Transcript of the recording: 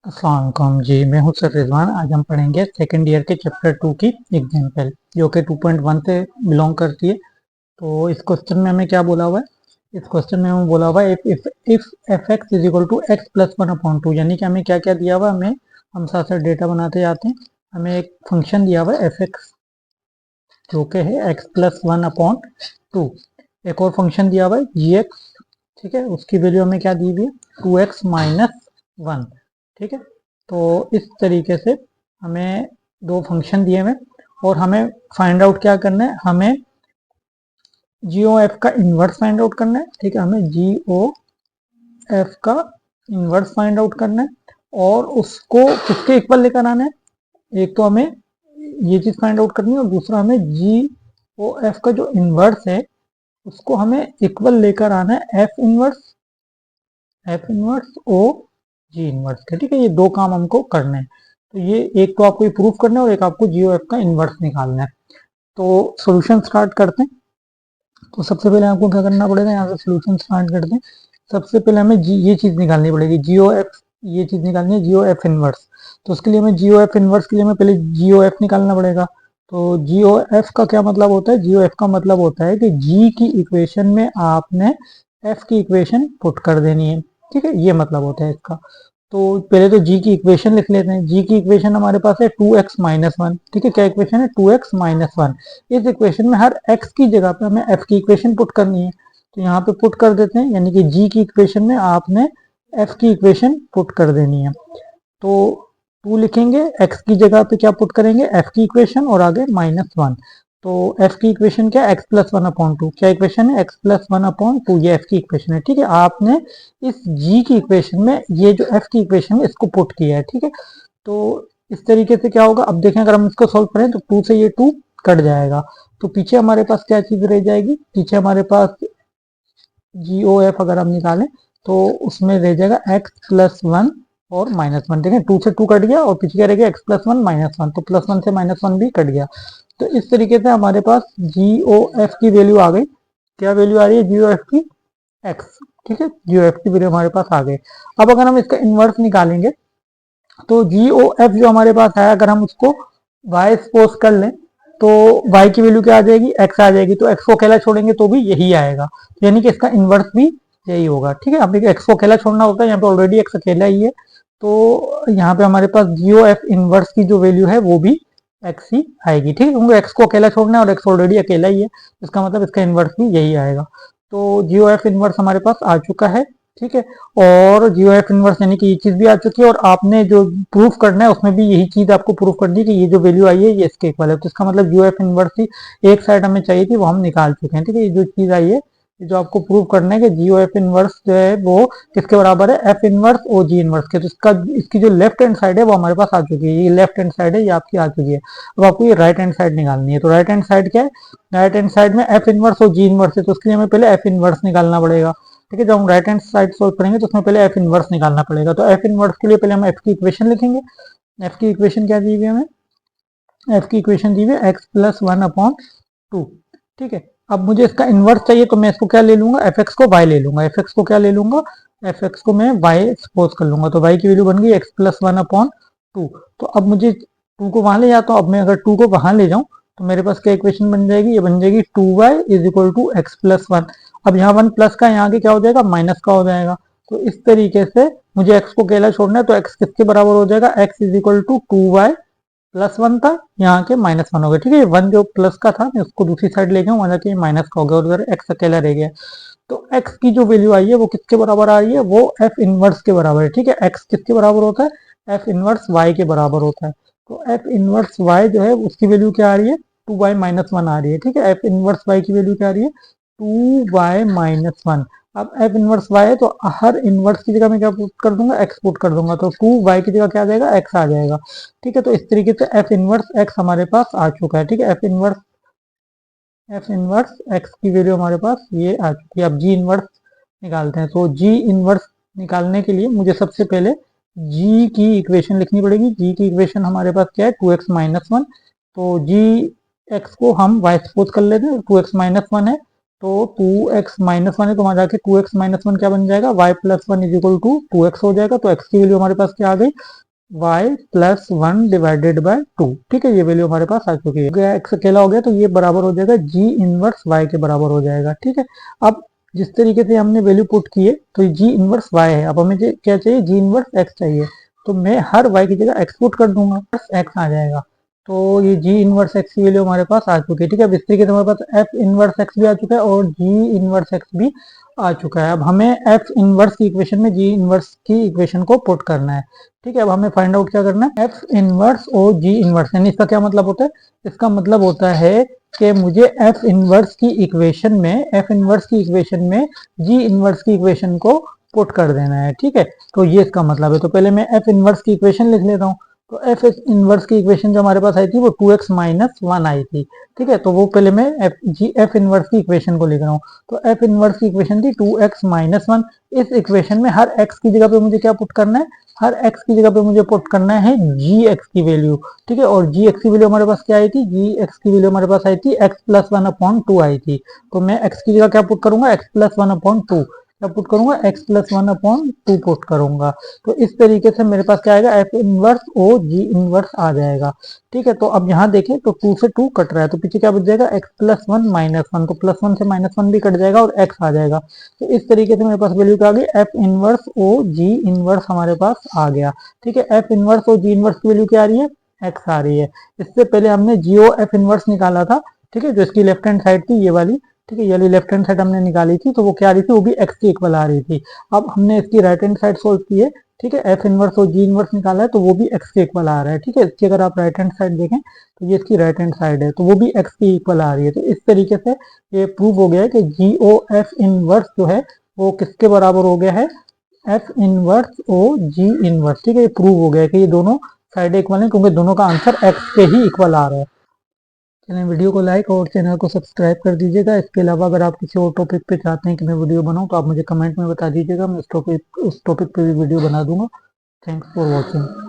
अस्सलाम वालेकुम जी। मैं हूं सर रिजवान। आज हम पढ़ेंगे सेकंड ईयर के चैप्टर 2 की एग्जाम्पल जो कि 2.1 से बिलोंग करती है। तो इस क्वेश्चन में हमें क्या बोला हुआ है? इस क्वेश्चन में हमें बोला हुआ है if F X is equal to X plus one upon two, यानी कि हमें क्या क्या दिया हुआ है। हमें हम साथ साथ डेटा बनाते जाते हैं। हमें एक फंक्शन दिया हुआ है एफ एक्स जो कि है x plus one upon to. एक और फंक्शन दिया हुआ है जी एक्स, ठीक है, उसकी वैल्यू हमें क्या दी हुई है? 2x माइनस वन, ठीक है। तो इस तरीके से हमें दो फंक्शन दिए हुए और हमें फाइंड आउट क्या करना है? हमें जी ओ एफ का इन्वर्स फाइंड आउट करना है, ठीक है। हमें जी ओ एफ का इन्वर्स फाइंड आउट करना है और उसको किसके इक्वल लेकर आना है? एक तो हमें ये चीज फाइंड आउट करनी है और दूसरा हमें जी ओ एफ का जो इन्वर्स है उसको हमें इक्वल लेकर आना है एफ इनवर्स ओ जी इनवर्स का, ठीक है। ये दो काम हमको करने हैं। तो ये एक तो आपको ये प्रूफ करना है और एक आपको जीओ एफ का इनवर्स निकालना है। तो सॉल्यूशन स्टार्ट करते हैं। तो सबसे पहले आपको क्या करना पड़ेगा? यहाँ से सॉल्यूशन स्टार्ट करते हैं। सबसे पहले हमें ये चीज निकालनी पड़ेगी, जीओ एफ। ये चीज निकालनी है जीओ एफ इनवर्स। तो उसके लिए हमें जीओ एफ इनवर्स के लिए हमें पहले जीओ एफ निकालना पड़ेगा। तो जीओ एफ का क्या मतलब होता है? जीओ एफ का मतलब होता है कि जी की इक्वेशन में आपने एफ की इक्वेशन पुट कर देनी है, ठीक है। ये मतलब होता है इसका। तो पहले तो जी की इक्वेशन लिख लेते हैं। जी की इक्वेशन हमारे पास है 2x माइनस वन, ठीक है। क्या इक्वेशन है? 2x minus one. इस इक्वेशन में हर x की जगह पे हमें f की इक्वेशन पुट करनी है। तो यहाँ पे पुट कर देते हैं, यानी कि g की इक्वेशन में आपने f की इक्वेशन पुट कर देनी है। तो 2 लिखेंगे, x की जगह पे क्या पुट करेंगे? f की इक्वेशन और आगे माइनस वन। तो f की इक्वेशन क्या है? x plus one upon to. क्या इक्वेशन है? x plus one upon to. ये f की इक्वेशन है, ठीक है। आपने इस g की इक्वेशन में ये जो f की इक्वेशन है इसको पुट किया है, ठीक है। तो इस तरीके से क्या होगा? अब देखें, अगर हम इसको सॉल्व करें तो 2 से ये 2 कट जाएगा। तो पीछे हमारे पास क्या चीज रह जाएगी? पीछे हमारे पास जी ओ एफ अगर हम निकालें तो उसमें रह जाएगा एक्स प्लस वन और माइनस वन, ठीक है। 2 से 2 कट गया और पीछे क्या रह गया? X plus one minus one. तो प्लस वन से माइनस वन भी कट गया। तो इस तरीके से हमारे पास जी ओ एफ की वैल्यू आ गई। क्या वैल्यू आ रही है जी ओ एफ की? एक्स, ठीक है। जी ओ एफ की वैल्यू हमारे पास आ गई। अब अगर हम इसका इनवर्स निकालेंगे तो जी ओ एफ जो हमारे पास है, अगर हम उसको y सपोज कर लें तो y की वैल्यू क्या आ जाएगी? x आ जाएगी। तो x को अकेला छोड़ेंगे तो भी यही आएगा, यानी कि इसका इन्वर्स भी यही होगा, ठीक है। अब देखिए x को अकेला छोड़ना होता है, यहाँ पे ऑलरेडी x अकेला ही है। तो यहाँ पे हमारे पास जीओ एफ इनवर्स की जो वैल्यू है वो भी x ही आएगी, ठीक है। क्योंकि x को अकेला छोड़ना है और x ऑलरेडी अकेला ही है, इसका मतलब इसका इन्वर्स भी यही आएगा। तो जीओ एफ इनवर्स हमारे पास आ चुका है, ठीक है। और जीओ एफ इनवर्स यानी कि ये चीज भी आ चुकी है और आपने जो प्रूफ करना है उसमें भी यही चीज आपको प्रूफ करनी है कि ये जो वैल्यू आई है ये इसके इक्वल है। तो इसका मतलब जीओ एफ इनवर्स की एक साइड हमें चाहिए थी, वो हम निकाल चुके हैं, ठीक है। ये जो चीज आई है, ये जो आपको प्रूव करना है कि जीओ एफ इनवर्स जो है वो किसके बराबर है? एफ इनवर्स ओ जी इनवर्स के। तो इसका इसकी जो लेफ्ट हैंड साइड है वो हमारे पास आ चुकी है। ये लेफ्ट हैंड साइड है, ये आपकी आ चुकी है। अब आपको ये राइट हैंड साइड निकालनी है। तो राइट हैंड साइड क्या है? राइट हैंड साइड में एफ इनवर्स और जी इनवर्स है, तो उसके लिए हमें पहले एफ इनवर्स निकालना पड़ेगा, ठीक है। जब हम राइट हैंड साइड सॉल्व करेंगे तो उसमें पहले एफ इनवर्स निकालना पड़ेगा। तो एफ इनवर्स के लिए पहले हम एफ की इक्वेशन लिखेंगे। एफ की इक्वेशन क्या दी हुई है हमें? एफ की इक्वेशन दी हुई है x plus one upon to, ठीक है। अब मुझे इसका इन्वर्स चाहिए तो मैं इसको क्या ले लूंगा? एफ एक्स को वाई ले लूंगा। एफ एक्स को क्या ले लूंगा? एफ एक्स को मैं वाई सपोज कर लूंगा। तो वाई की वैल्यू बन गई x plus one upon to. तो अब मुझे टू को वहां ले जाता हूँ। अब मैं अगर टू को वहां ले जाऊं तो मेरे पास क्या इक्वेशन बन जाएगी? ये बन जाएगी 2y is equal to X plus one. अब यहाँ वन प्लस का यहाँ के क्या हो जाएगा? माइनस का हो जाएगा। तो इस तरीके से मुझे एक्स को अकेला छोड़ना है, तो एक्स किसके बराबर हो जाएगा? X is equal to 2y plus one था, यहाँ के माइनस वन हो गया, ठीक है। वन जो प्लस का था मैं उसको दूसरी साइड ले गया, वहां जाके माइनस का हो गया और उधर एक्स अकेला रह गया। तो एक्स की जो वैल्यू आई है वो किसके बराबर आ रही है? वो एफ इनवर्स के बराबर है, ठीक है। एक्स किसके बराबर होता है? एफ इनवर्स वाई के बराबर होता है। तो एफ इनवर्स वाई जो है उसकी वैल्यू क्या आ रही है? 2y माइनस वन आ रही है, ठीक है। एफ इनवर्स वाई की वैल्यू क्या आ रही है? 2y minus one. अब एफ इनवर्स वाई है तो हर इनवर्स की जगह मैं क्या पुट कर दूंगा? एक्स पुट कर दूंगा। तो 2y की जगह क्या आ जाएगा? एक्स आ जाएगा, ठीक है। तो इस तरीके से एफ इनवर्स एक्स हमारे पास आ चुका है, ठीक है। एफ इनवर्स एक्स की वैल्यू हमारे पास ये आ चुकी है। अब जी इनवर्स निकालते हैं। तो जी इनवर्स निकालने के लिए मुझे सबसे पहले जी की इक्वेशन लिखनी पड़ेगी। जी की इक्वेशन हमारे पास क्या है? 2x minus one. तो जी एक्स को हम वाई सपोज कर लेते हैं, 2x माइनस वन है। तो 2x माइनस वन है, तो वहां जाके 2x माइनस वन क्या बन जाएगा, y plus one is equal to 2x हो जाएगा। तो x की वैल्यू हमारे पास क्या आ गई, y plus one divided by two. ठीक है, ये वैल्यू हमारे पास आ चुकी है। गया x अकेला हो गया, तो ये बराबर हो जाएगा g इनवर्स y के बराबर हो जाएगा। ठीक है, अब जिस तरीके से हमने वैल्यू पुट की है, तो g इनवर्स y है। अब हमें क्या चाहिए, g इनवर्स x चाहिए। तो मैं हर y की जगह x पुट कर दूंगा, x आ जाएगा। तो ये g इनवर्स x की वैल्यू हमारे पास आ चुकी है। ठीक है, अब इस तरीके से हमारे पास f इनवर्स x भी आ चुका है और g इनवर्स x भी आ चुका है। अब हमें f इनवर्स की इक्वेशन में g इनवर्स की इक्वेशन को पुट करना है। ठीक है, अब हमें फाइंड आउट क्या करना है, f इनवर्स और g इनवर्स, यानी इसका क्या मतलब होता है, इसका मतलब होता है कि मुझे f इनवर्स की इक्वेशन में g इनवर्स की इक्वेशन को पुट कर देना है। ठीक है, तो ये इसका मतलब है। तो पहले मैं f इनवर्स की इक्वेशन लिख लेता हूँ। तो एफ इनवर्स की इक्वेशन जो हमारे पास आई थी वो 2x माइनस वन आई थी। ठीक है, तो वो पहले मैं एफ इनवर्स की इक्वेशन को लिख रहा हूँ। तो एफ इनवर्स की इक्वेशन थी 2x माइनस वन। इस इक्वेशन में हर x की जगह पे मुझे क्या पुट करना है, हर x की जगह पे मुझे पुट करना है जी एक्स की वैल्यू। ठीक है, और जी एक्स की वैल्यू हमारे पास क्या आई थी, जी एक्स की वैल्यू हमारे पास आई थी x plus one upon two आई थी। तो मैं x की जगह क्या पुट करूंगा, x plus one upon to, क्या पुट करूंगा, x plus one upon to put करूंगा। तो इस तरीके से मेरे पास क्या आएगा, एफ इनवर्स ओ जी इनवर्स आ जाएगा। ठीक है, तो अब यहाँ देखें तो 2 से 2 कट रहा है, तो पीछे क्या बच जाएगा, x plus one minus one, तो प्लस वन से माइनस वन भी कट जाएगा और x आ जाएगा। तो इस तरीके से मेरे पास वैल्यू क्या आ गई, एफ इनवर्स ओ जी इनवर्स हमारे पास आ गया। ठीक है, एफ इनवर्स ओ जी इनवर्स की वैल्यू क्या आ रही है, x आ रही है। इससे पहले हमने जी ओ एफ इनवर्स निकाला था। ठीक है, जो इसकी लेफ्ट हैंड साइड थी ये वाली, ठीक है, ये वाली लेफ्ट हैंड साइड हमने निकाली थी, तो वो क्या आ रही थी, वो भी x के इक्वल आ रही थी। अब हमने इसकी राइट हैंड साइड सोल्व की है। ठीक है, एफ इनवर्स और जी इनवर्स निकाला है, तो वो भी x के इक्वल आ रहा है। ठीक है, इसकी अगर आप राइट हैंड साइड देखें तो ये इसकी राइट हैंड साइड है, तो वो भी x के इक्वल आ रही है। तो इस तरीके से ये प्रूव हो गया है कि जी ओ एफ इनवर्स जो है वो किसके बराबर हो गया है, एफ इनवर्स ओ जी इनवर्स। ठीक है, ये प्रूव हो गया है कि ये दोनों साइड इक्वल है, क्योंकि दोनों का आंसर x के ही इक्वल आ रहा है। चैनल वीडियो को लाइक और चैनल को सब्सक्राइब कर दीजिएगा। इसके अलावा अगर आप किसी और टॉपिक पे चाहते हैं कि मैं वीडियो बनाऊं, तो आप मुझे कमेंट में बता दीजिएगा, मैं उस टॉपिक पे भी वीडियो बना दूंगा। Thanks for watching.